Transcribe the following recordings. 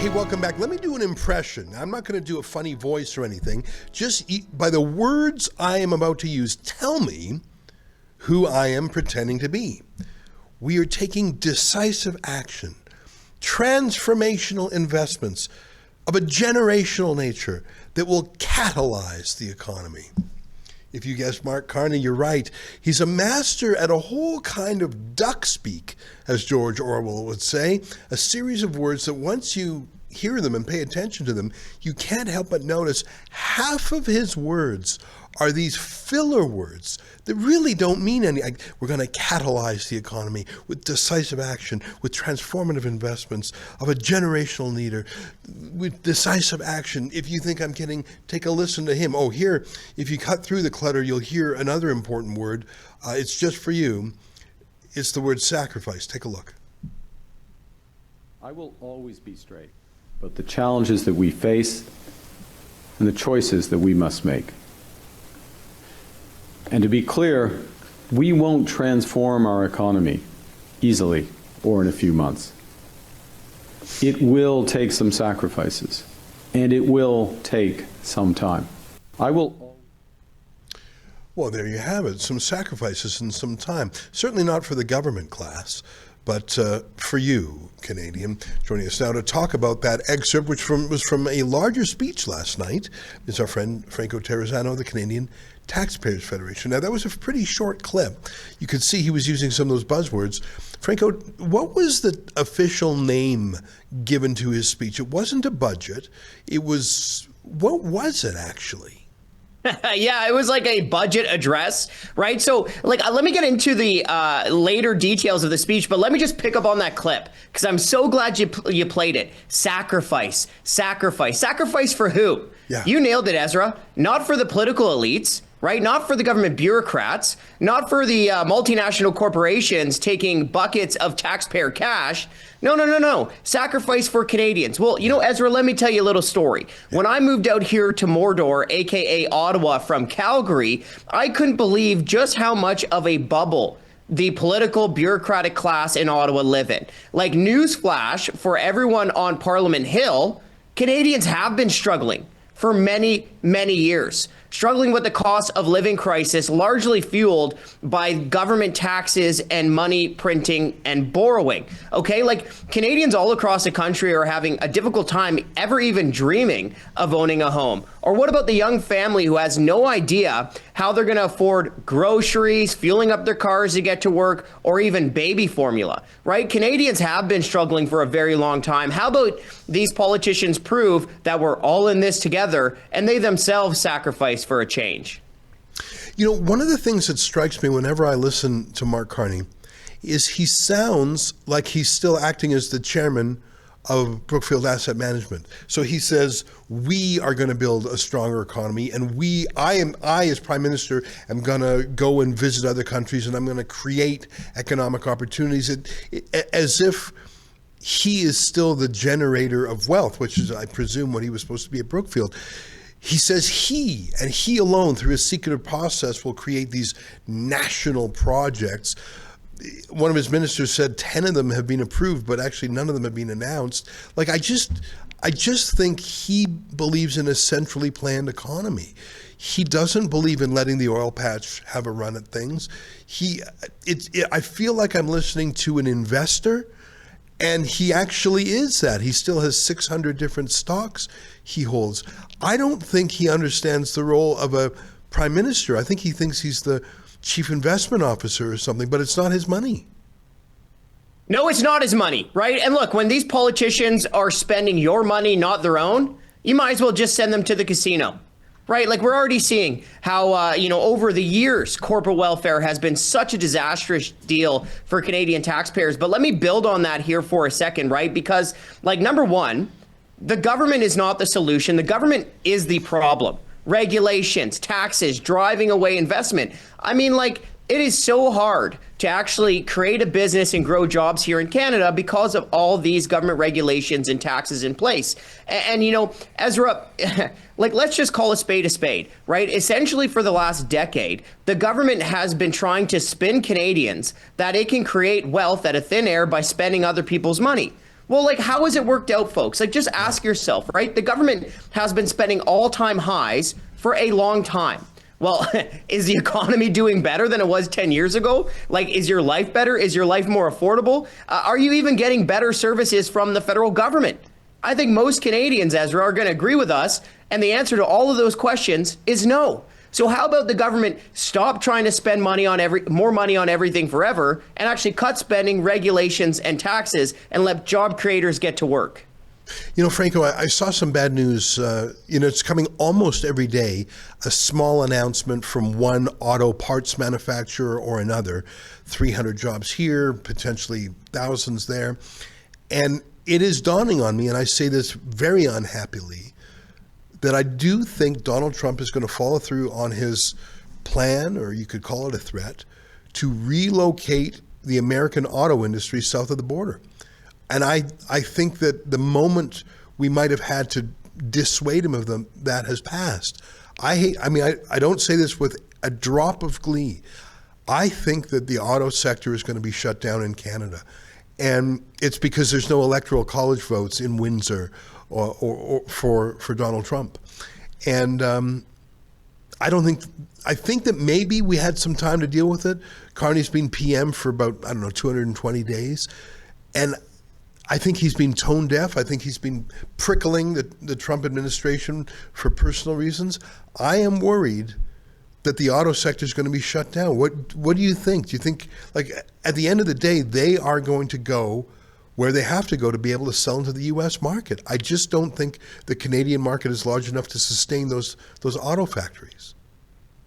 Hey, welcome back. Let me do an impression. I'm not going to do a funny voice or anything. Just by the words I am about to use, tell me who I am pretending to be. We are taking decisive action, transformational investments of a generational nature that will catalyze the economy. If you guessed Mark Carney, you're right. He's a master at a whole kind of duck speak, as George Orwell would say, a series of words that once you hear them and pay attention to them, you can't help but notice half of his words are these filler words that really don't mean anything. We're going to catalyze the economy with decisive action, with transformative investments of a generational leader, with decisive action. If you think I'm kidding, take a listen to him. Oh, here, if you cut through the clutter, you'll hear another important word. It's just for you. It's the word sacrifice. Take a look. I will always be straight, but the challenges that we face and the choices that we must make. And to be clear, we won't transform our economy easily or in a few months. It will take some sacrifices, and it will take some time. Well, there you have it. Some sacrifices and some time. Certainly not for the government class, but for you, Canadian. Joining us now to talk about that excerpt, which was from a larger speech last night, is our friend Franco Terrazzano of the Canadian Taxpayers Federation. Now, that was a pretty short clip. You could see he was using some of those buzzwords. Franco, what was the official name given to his speech? It wasn't a budget. It was, what was it actually? Yeah, it was like a budget address, right? So, let me get into the later details of the speech, but let me just pick up on that clip because I'm so glad you played it. Sacrifice, sacrifice, sacrifice for who? Yeah. You nailed it, Ezra. Not for the political elites, right? Not for the government bureaucrats, not for the multinational corporations taking buckets of taxpayer cash. No. Sacrifice for Canadians. Well, Ezra, let me tell you a little story. When I moved out here to Mordor, aka Ottawa, from Calgary, I couldn't believe just how much of a bubble the political bureaucratic class in Ottawa live in. Like, newsflash for everyone on Parliament Hill, Canadians have been struggling for many, many years. Struggling with the cost of living crisis, largely fueled by government taxes and money printing and borrowing. Okay, Canadians all across the country are having a difficult time ever even dreaming of owning a home. Or what about the young family who has no idea how they're going to afford groceries, fueling up their cars to get to work, or even baby formula, right? Canadians have been struggling for a very long time. How about these politicians prove that we're all in this together and they themselves sacrifice for a change? One of the things that strikes me whenever I listen to Mark Carney is he sounds like he's still acting as the chairman of Brookfield Asset Management. So he says, we are going to build a stronger economy, and I as Prime Minister am going to go and visit other countries, and I'm going to create economic opportunities, as if he is still the generator of wealth, which is, I presume, what he was supposed to be at Brookfield. He says he, and he alone, through his secretive process, will create these national projects. One of his ministers said 10 of them have been approved, but actually none of them have been announced. I just think he believes in a centrally planned economy. He doesn't believe in letting the oil patch have a run at things. I feel like I'm listening to an investor, and he actually is that. He still has 600 different stocks he holds. I don't think he understands the role of a prime minister. I think he thinks he's the chief investment officer or something, but it's not his money. No, it's not his money, right? And look, when these politicians are spending your money, not their own, you might as well just send them to the casino, right? We're already seeing how, over the years, corporate welfare has been such a disastrous deal for Canadian taxpayers. But let me build on that here for a second, right? Because, number one, the government is not the solution. The government is the problem. Regulations, taxes, driving away investment. It is so hard to actually create a business and grow jobs here in Canada because of all these government regulations and taxes in place. And Ezra, let's just call a spade, right? Essentially, for the last decade, the government has been trying to spin Canadians that it can create wealth out of thin air by spending other people's money. Well, like, how has it worked out, folks? Like, just ask yourself, right? The government has been spending all-time highs for a long time. Well, is the economy doing better than it was 10 years ago? Like, is your life better? Is your life more affordable? Are you even getting better services from the federal government? I think most Canadians, Ezra, are going to agree with us. And the answer to all of those questions is no. So how about the government stop trying to spend more money on everything forever and actually cut spending, regulations, and taxes and let job creators get to work? You know, Franco, I saw some bad news. It's coming almost every day, a small announcement from one auto parts manufacturer or another, 300 jobs here, potentially thousands there. And it is dawning on me, and I say this very unhappily, that I do think Donald Trump is going to follow through on his plan, or you could call it a threat, to relocate the American auto industry south of the border. And I think that the moment we might have had to dissuade him of them, that has passed. I don't say this with a drop of glee. I think that the auto sector is going to be shut down in Canada. And it's because there's no electoral college votes in Windsor or for Donald Trump. And I think that maybe we had some time to deal with it. Carney's been PM for about, 220 days. And I think he's been tone deaf. I think he's been prickling the Trump administration for personal reasons. I am worried that the auto sector is going to be shut down. What do you think? Do you think, like, at the end of the day, they are going to go where they have to go to be able to sell into the U.S. market? I just don't think the Canadian market is large enough to sustain those auto factories.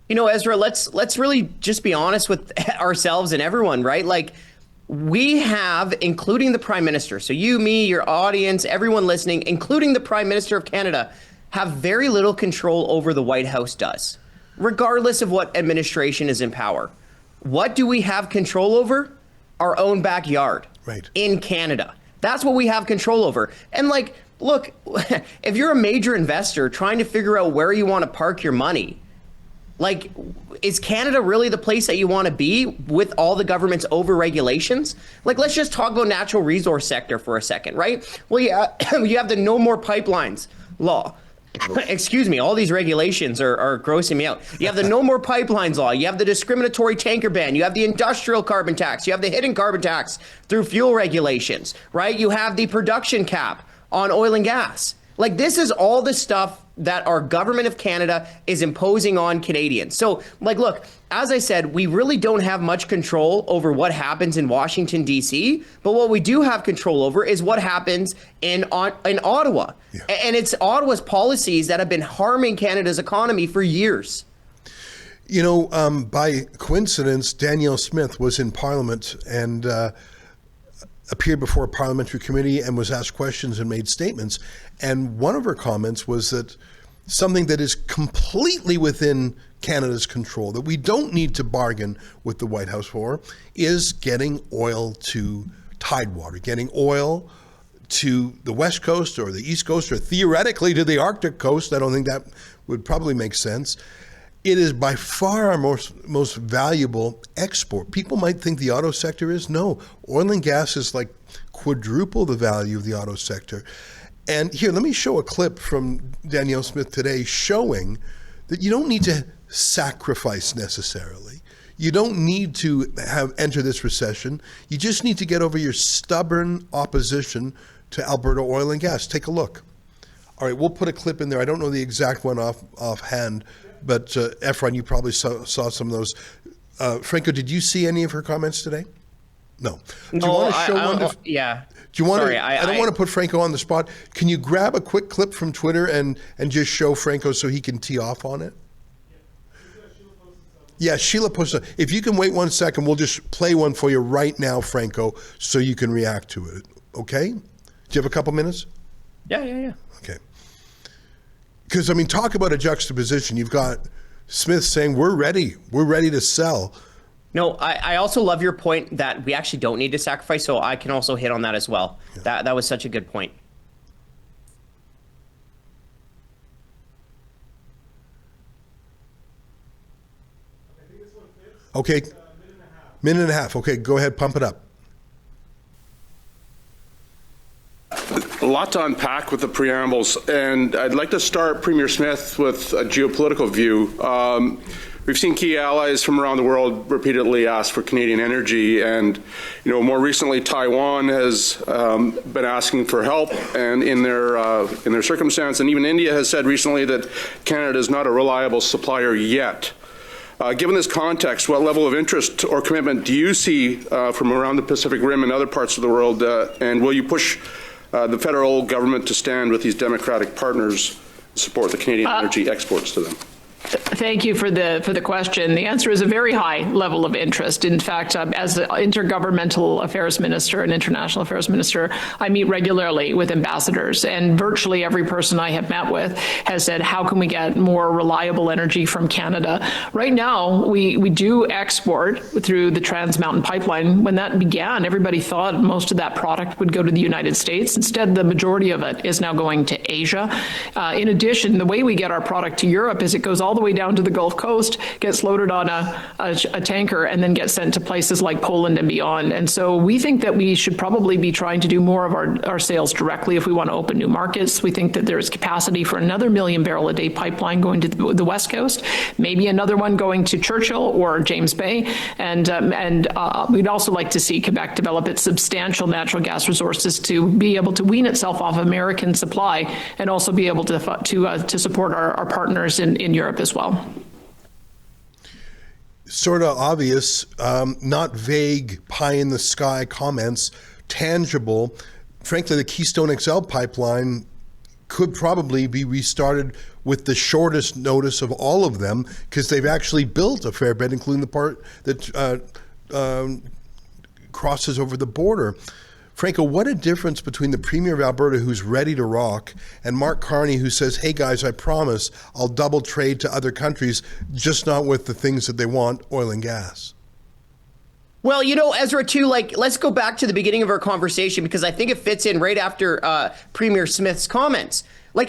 You know, Ezra, let's really just be honest with ourselves and everyone, right? Like, we have, including the Prime Minister, so you, me, your audience, everyone listening, including the Prime Minister of Canada, have very little control over the White House does, regardless of what administration is in power. What do we have control over? Our own backyard. Right. In Canada. That's what we have control over. And like, look, if you're a major investor trying to figure out where you want to park your money, like, is Canada really the place that you want to be with all the government's over regulations? Like, let's just talk about natural resource sector for a second, right? Well, yeah, you have the no more pipelines law. Excuse me, all these regulations are grossing me out. You have the no more pipelines law. You have the discriminatory tanker ban. You have the industrial carbon tax. You have the hidden carbon tax through fuel regulations, right? You have the production cap on oil and gas. Like, this is all the stuff that our government of Canada is imposing on Canadians. So, like, look, as I said, we really don't have much control over what happens in Washington, D.C., but what we do have control over is what happens in Ottawa. Yeah. And it's Ottawa's policies that have been harming Canada's economy for years. You know, by coincidence, Danielle Smith was in Parliament and appeared before a parliamentary committee and was asked questions and made statements. And one of her comments was that something that is completely within Canada's control, that we don't need to bargain with the White House for, is getting oil to Tidewater, getting oil to the West Coast or the East Coast or theoretically to the Arctic coast. I don't think that would probably make sense. It is by far our most valuable export. People might think the auto sector is. No, oil and gas is like quadruple the value of the auto sector. And here, let me show a clip from Danielle Smith today showing that you don't need to sacrifice necessarily. You don't need to enter this recession. You just need to get over your stubborn opposition to Alberta oil and gas. Take a look. All right, we'll put a clip in there. I don't know the exact one offhand, but Efron, you probably saw some of those. Franco, did you see any of her comments today? No. Do you want to show one? Yeah. Do you want to? I don't want to put Franco on the spot. Can you grab a quick clip from Twitter and just show Franco so he can tee off on it? Yeah, Sheila posted. If you can wait 1 second, we'll just play one for you right now, Franco, so you can react to it. Okay? Do you have a couple minutes? Yeah. Okay. Because, I mean, talk about a juxtaposition. You've got Smith saying, we're ready to sell. No, I also love your point that we actually don't need to sacrifice, so I can also hit on that as well. Yeah. That was such a good point. Okay, minute and a half. Okay, go ahead, pump it up. lot to unpack with the preambles, and I'd like to start, Premier Smith, with a geopolitical view. We've seen key allies from around the world repeatedly ask for Canadian energy, and more recently, Taiwan has been asking for help, and in their circumstance, and even India has said recently that Canada is not a reliable supplier yet. Given this context, what level of interest or commitment do you see from around the Pacific Rim and other parts of the world, and will you push the federal government to stand with these democratic partners to support the Canadian energy exports to them? Thank you for the question. The answer is a very high level of interest. In fact, as the intergovernmental affairs minister and international affairs minister, I meet regularly with ambassadors, and virtually every person I have met with has said, how can we get more reliable energy from Canada? Right now, we do export through the Trans Mountain Pipeline. When that began, everybody thought most of that product would go to the United States. Instead, the majority of it is now going to Asia. In addition, the way we get our product to Europe is it goes all the way down to the Gulf Coast, gets loaded on a tanker, and then gets sent to places like Poland and beyond. And so we think that we should probably be trying to do more of our sales directly if we want to open new markets. We think that there's capacity for another 1 million barrel a day pipeline going to the West Coast, maybe another one going to Churchill or James Bay. And we'd also like to see Quebec develop its substantial natural gas resources to be able to wean itself off American supply and also be able to support our partners in Europe as well. Sort of obvious, not vague, pie-in-the-sky comments, tangible. Frankly, the Keystone XL pipeline could probably be restarted with the shortest notice of all of them, because they've actually built a fair bit, including the part that crosses over the border. Franco, what a difference between the Premier of Alberta, who's ready to rock, and Mark Carney, who says, hey guys, I promise I'll double trade to other countries, just not with the things that they want, oil and gas. Well, Ezra, too, let's go back to the beginning of our conversation, because I think it fits in right after Premier Smith's comments.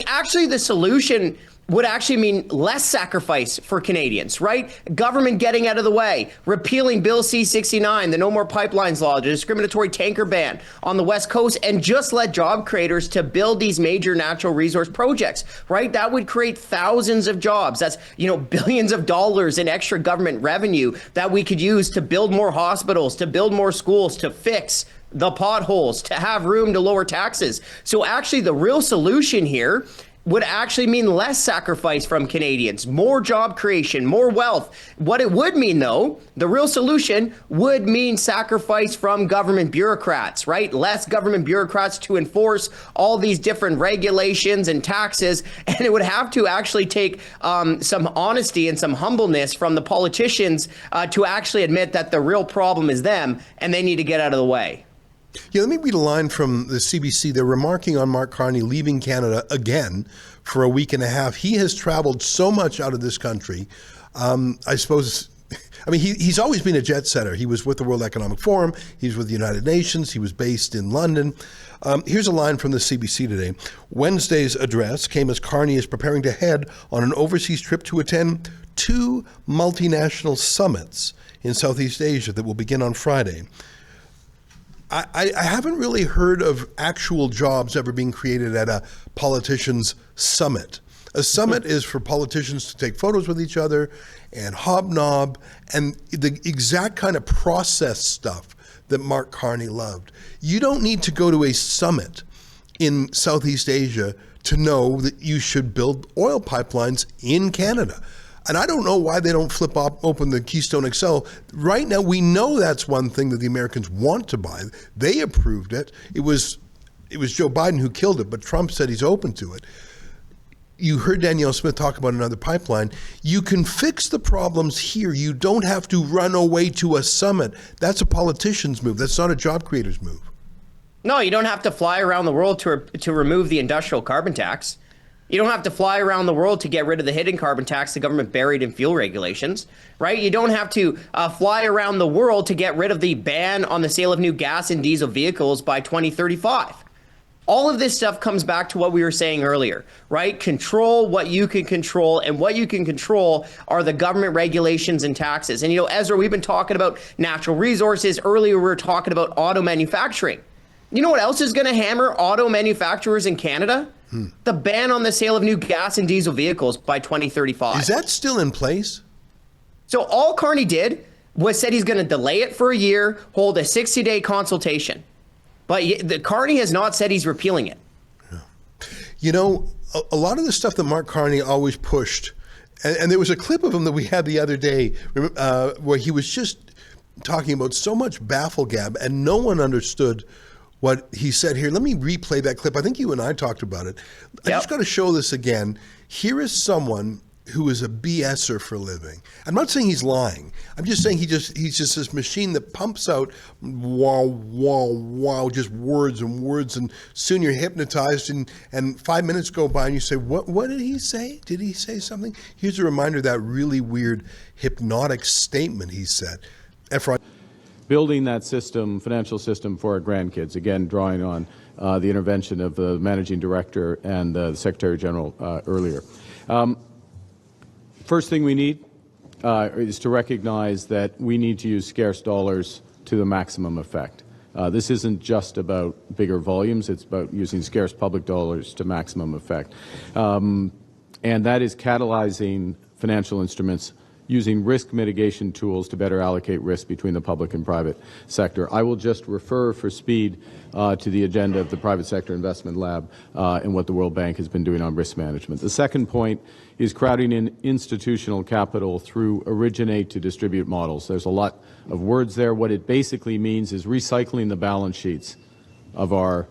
Actually, the solution would actually mean less sacrifice for Canadians, right? Government getting out of the way, repealing Bill C-69, the No More Pipelines law, the discriminatory tanker ban on the West Coast, and just let job creators to build these major natural resource projects, right? That would create thousands of jobs. That's, billions of dollars in extra government revenue that we could use to build more hospitals, to build more schools, to fix the potholes, to have room to lower taxes. So actually, the real solution here would actually mean less sacrifice from Canadians, more job creation, more wealth. What it would mean, though, the real solution would mean sacrifice from government bureaucrats, right? Less government bureaucrats to enforce all these different regulations and taxes. And it would have to actually take some honesty and some humbleness from the politicians to actually admit that the real problem is them and they need to get out of the way. Yeah, let me read a line from the CBC. They're remarking on Mark Carney leaving Canada again for a week and a half. He has traveled so much out of this country. I suppose, he's always been a jet setter. He was with the World Economic Forum. He's with the United Nations. He was based in London. Here's a line from the CBC today. Wednesday's address came as Carney is preparing to head on an overseas trip to attend 2 multinational summits in Southeast Asia that will begin on Friday. I haven't really heard of actual jobs ever being created at a politician's summit. A summit is for politicians to take photos with each other and hobnob, and the exact kind of process stuff that Mark Carney loved. You don't need to go to a summit in Southeast Asia to know that you should build oil pipelines in Canada. And I don't know why they don't flip open the Keystone XL. Right now, we know that's one thing that the Americans want to buy. They approved it. It was Joe Biden who killed it, but Trump said he's open to it. You heard Danielle Smith talk about another pipeline. You can fix the problems here. You don't have to run away to a summit. That's a politician's move. That's not a job creator's move. No, you don't have to fly around the world to remove the industrial carbon tax. You don't have to fly around the world to get rid of the hidden carbon tax the government buried in fuel regulations, right? You don't have to fly around the world to get rid of the ban on the sale of new gas and diesel vehicles by 2035. All of this stuff comes back to what we were saying earlier, right? Control what you can control, and what you can control are the government regulations and taxes. And, Ezra, we've been talking about natural resources. Earlier, we were talking about auto manufacturing. You know what else is going to hammer auto manufacturers in Canada? The ban on the sale of new gas and diesel vehicles by 2035. Is that still in place? So all Carney did was said he's going to delay it for a year, hold a 60-day consultation. But the Carney has not said he's repealing it. You know, a lot of the stuff that Mark Carney always pushed, and there was a clip of him that we had the other day where he was just talking about so much baffle gab, and no one understood what he said here. Let me replay that clip. I think you and I talked about it. I just got to show this again. Here is someone who is a BSer for a living. I'm not saying he's lying. I'm just saying he's just this machine that pumps out wow, just words and words, and soon you're hypnotized, and 5 minutes go by and you say, what did he say? Did he say something? Here's a reminder of that really weird hypnotic statement he said. Building that system, financial system for our grandkids, again, drawing on the intervention of the managing director and the secretary general earlier. First thing we need is to recognize that we need to use scarce dollars to the maximum effect. This isn't just about bigger volumes, it's about using scarce public dollars to maximum effect. And that is catalyzing financial instruments using risk mitigation tools to better allocate risk between the public and private sector. I will just refer for speed to the agenda of the Private Sector Investment Lab and what the World Bank has been doing on risk management. The second point is crowding in institutional capital through originate to distribute models. There's a lot of words there. What it basically means is recycling the balance sheets of our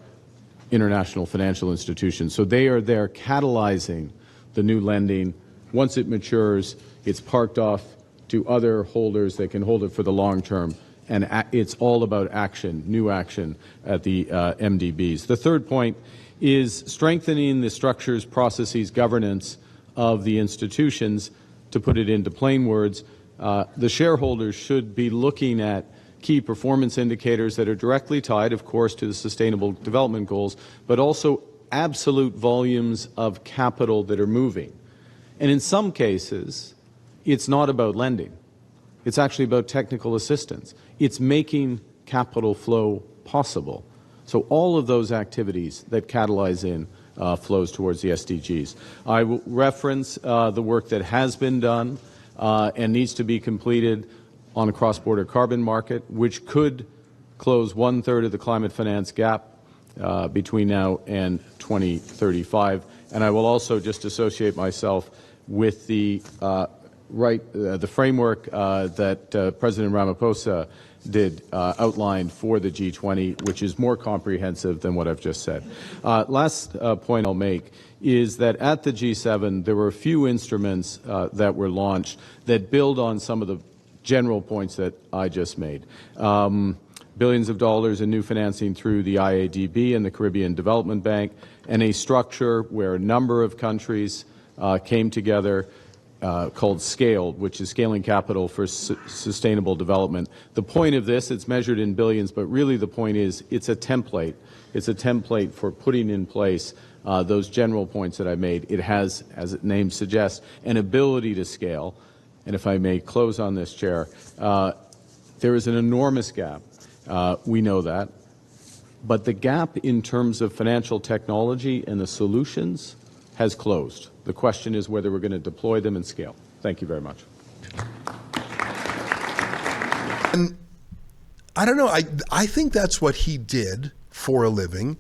international financial institutions. So they are there catalyzing the new lending. Once it matures, it's parked off to other holders that can hold it for the long term, and it's all about action, new action at the MDBs. The third point is strengthening the structures, processes, governance of the institutions. To put it into plain words, the shareholders should be looking at key performance indicators that are directly tied, of course, to the Sustainable Development Goals, but also absolute volumes of capital that are moving. And in some cases, it's not about lending. It's actually about technical assistance. It's making capital flow possible. So all of those activities that catalyze in flows towards the SDGs. I will reference the work that has been done and needs to be completed on a cross-border carbon market, which could close 1/3 of the climate finance gap between now and 2035. And I will also just associate myself with the the framework that President Ramaphosa did outline for the G20, which is more comprehensive than what I've just said. Last point I'll make is that at the G7, there were a few instruments that were launched that build on some of the general points that I just made. Billions of dollars in new financing through the IADB and the Caribbean Development Bank, and a structure where a number of countries came together called SCALE, which is Scaling Capital for Sustainable Development. The point of this, it's measured in billions, but really the point is it's a template. It's a template for putting in place those general points that I made. It has, as its name suggests, an ability to scale. And if I may close on this, Chair, there is an enormous gap. We know that. But the gap in terms of financial technology and the solutions has closed. The question is whether we're going to deploy them and scale. Thank you very much. And I don't know, I think that's what he did for a living.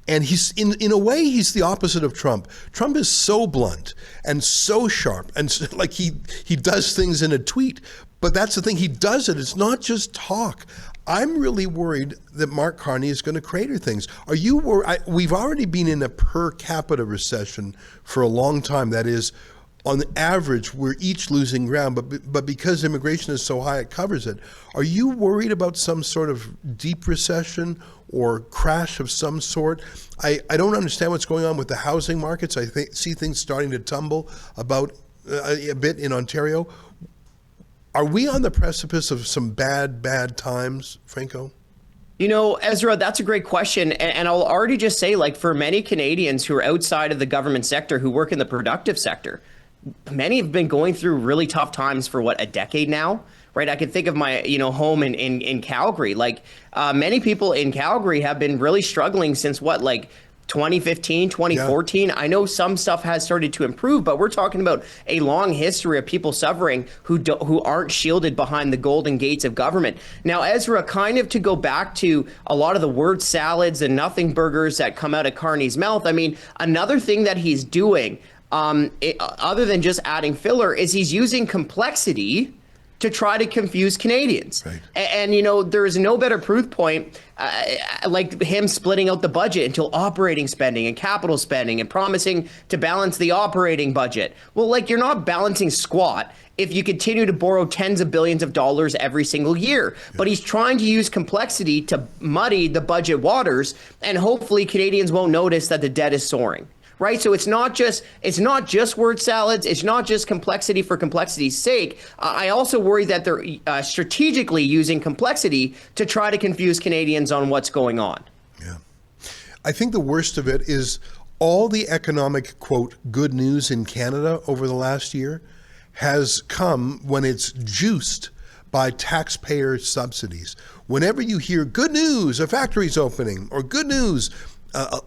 And he's in a way, he's the opposite of Trump. Trump is so blunt and so sharp, and like he does things in a tweet. But that's the thing, he does it. It's not just talk. I'm really worried that Mark Carney is going to crater things. Are you worried? We've already been in a per capita recession for a long time. That is, on average, we're each losing ground, but because immigration is so high, it covers it. Are you worried about some sort of deep recession or crash of some sort? I don't understand what's going on with the housing markets. I see things starting to tumble about a bit in Ontario. Are we on the precipice of some bad times, Franco? You know, Ezra, that's a great question. And I'll already just say, like, for many Canadians who are outside of the government sector, who work in the productive sector, many have been going through really tough times for, a decade now, right? I can think of my, home in Calgary. Like many people in Calgary have been really struggling since 2015, 2014. Yeah. I know some stuff has started to improve, but we're talking about a long history of people suffering who aren't shielded behind the golden gates of government. Now, Ezra, kind of to go back to a lot of the word salads and nothing burgers that come out of Carney's mouth. I mean, another thing that he's doing, other than just adding filler, is he's using complexity to try to confuse Canadians. Right. And there is no better proof point like him splitting out the budget into operating spending and capital spending and promising to balance the operating budget. Well, you're not balancing squat if you continue to borrow tens of billions of dollars every single year. Yeah. But he's trying to use complexity to muddy the budget waters, and hopefully Canadians won't notice that the debt is soaring. Right. So it's not just word salads. It's not just complexity for complexity's sake. I also worry that they're strategically using complexity to try to confuse Canadians on what's going on. Yeah. I think the worst of it is all the economic, quote, good news in Canada over the last year has come when it's juiced by taxpayer subsidies. Whenever you hear good news, a factory's opening, or good news,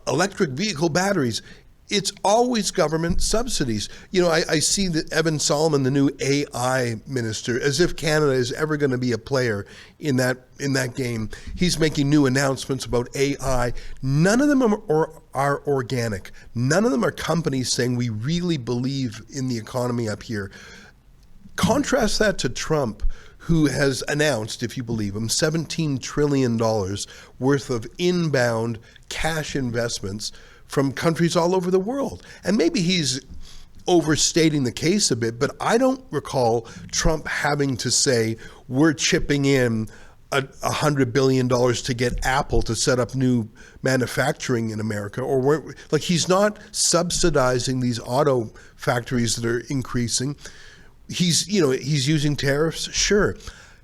electric vehicle batteries, it's always government subsidies. I see that Evan Solomon, the new AI minister, as if Canada is ever going to be a player in that game. He's making new announcements about AI. None of them are organic. None of them are companies saying we really believe in the economy up here. Contrast that to Trump, who has announced, if you believe him, $17 trillion worth of inbound cash investments from countries all over the world. And maybe he's overstating the case a bit, but I don't recall Trump having to say, we're chipping in $100 billion to get Apple to set up new manufacturing in America, or he's not subsidizing these auto factories that are increasing. He's using tariffs, sure.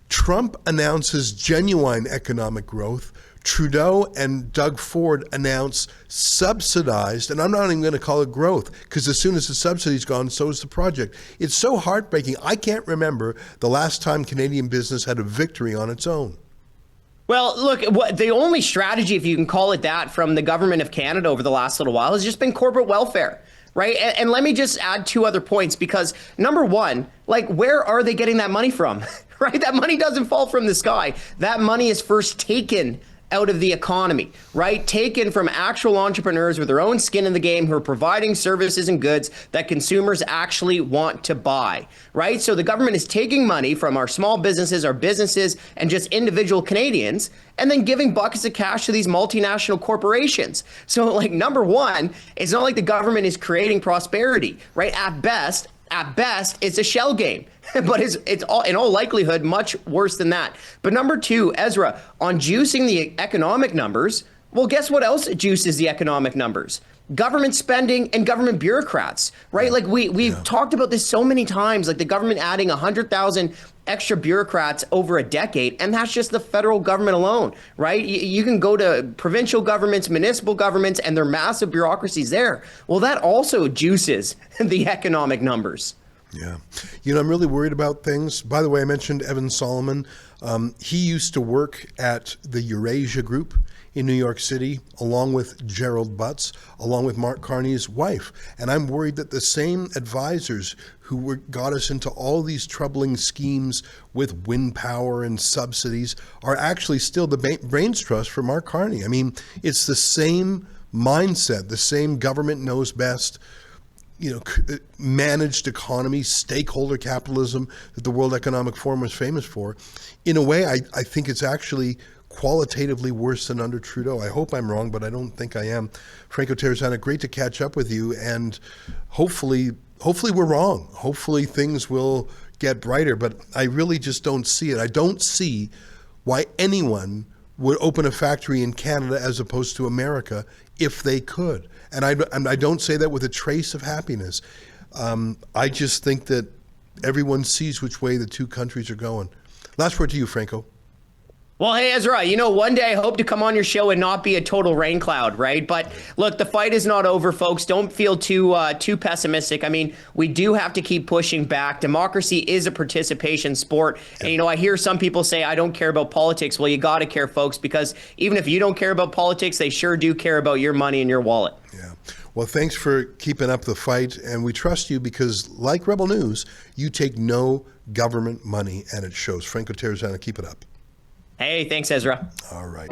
Trump announces genuine economic growth. Trudeau and Doug Ford announce subsidized, and I'm not even going to call it growth, because as soon as the subsidy's gone, so is the project. It's so heartbreaking. I can't remember the last time Canadian business had a victory on its own. Well, look, the only strategy, if you can call it that, from the government of Canada over the last little while has just been corporate welfare. Right. And let me just add two other points, because number one, where are they getting that money from? Right. That money doesn't fall from the sky. That money is first taken out of the economy, right? Taken from actual entrepreneurs with their own skin in the game who are providing services and goods that consumers actually want to buy, right? So the government is taking money from our small businesses, our businesses, and just individual Canadians, and then giving buckets of cash to these multinational corporations. So number one, it's not like the government is creating prosperity, right? At best, it's a shell game. But it's all, in all likelihood, much worse than that. But number two, Ezra, on juicing the economic numbers, well, guess what else juices the economic numbers? Government spending and government bureaucrats, right? We've talked about this so many times, the government adding 100,000 extra bureaucrats over a decade, and that's just the federal government alone, right? You can go to provincial governments, municipal governments, and their massive bureaucracies there. Well, that also juices the economic numbers. Yeah. I'm really worried about things. By the way, I mentioned Evan Solomon. He used to work at the Eurasia Group in New York City, along with Gerald Butts, along with Mark Carney's wife. And I'm worried that the same advisors who got us into all these troubling schemes with wind power and subsidies are actually still the brains trust for Mark Carney. I mean, it's the same mindset, the same government knows best, managed economy, stakeholder capitalism that the World Economic Forum was famous for. In a way, I think it's actually qualitatively worse than under Trudeau. I hope I'm wrong, but I don't think I am. Franco Terrazzano, great to catch up with you, and hopefully we're wrong. Hopefully things will get brighter, but I really just don't see it. I don't see why anyone would open a factory in Canada as opposed to America if they could. And I don't say that with a trace of happiness. I just think that everyone sees which way the two countries are going. Last word to you, Franco. Well, hey, Ezra, one day I hope to come on your show and not be a total rain cloud, right? But look, the fight is not over, folks. Don't feel too pessimistic. I mean, we do have to keep pushing back. Democracy is a participation sport. And, I hear some people say, I don't care about politics. Well, you got to care, folks, because even if you don't care about politics, they sure do care about your money and your wallet. Yeah. Well, thanks for keeping up the fight. And we trust you because, like Rebel News, you take no government money, and it shows. Franco Terrazzano, keep it up. Hey, thanks, Ezra. All right.